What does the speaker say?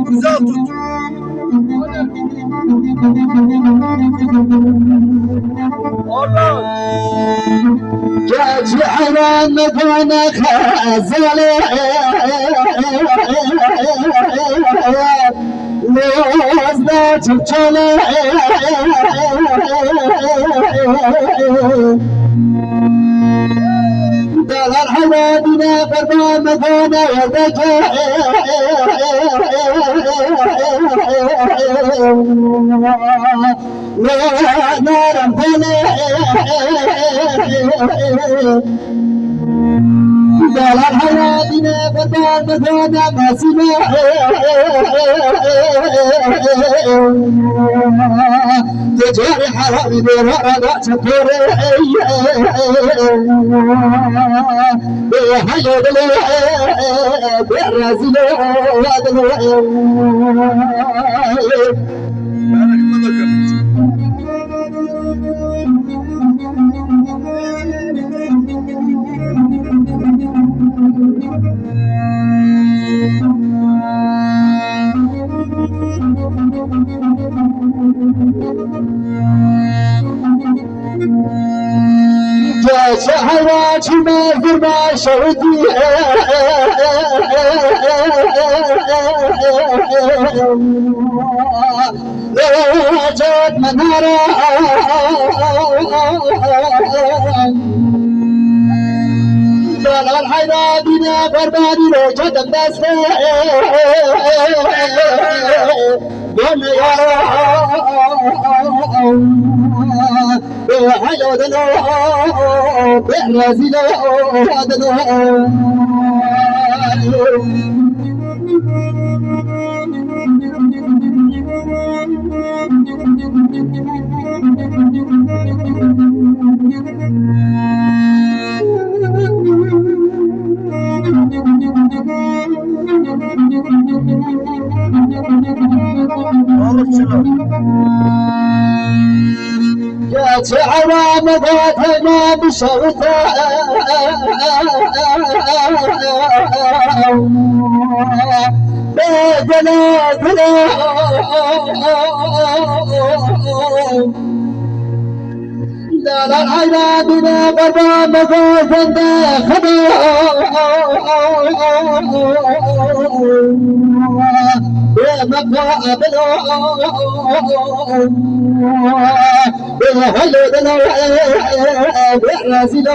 Güzel tut. Oradan. جعل مكان خزل لوز لا تجل دلال حوادنا فرما مكان يدك لا نار دلال حوادنا فرما مكان مسنا تجاري حرامي برا تطور بحيد بالرازل شهوات ما فرما شوتي لا جات منارا دلال حيراننا بربادي روجة دمدست بهم يا حيودنا بالرازينا ودنا يا تعالى مضاتنا بشوطة بدنا بلا لا لا عيادنا بابا مضاتنا خدا بمقابل بهلدنا برازيل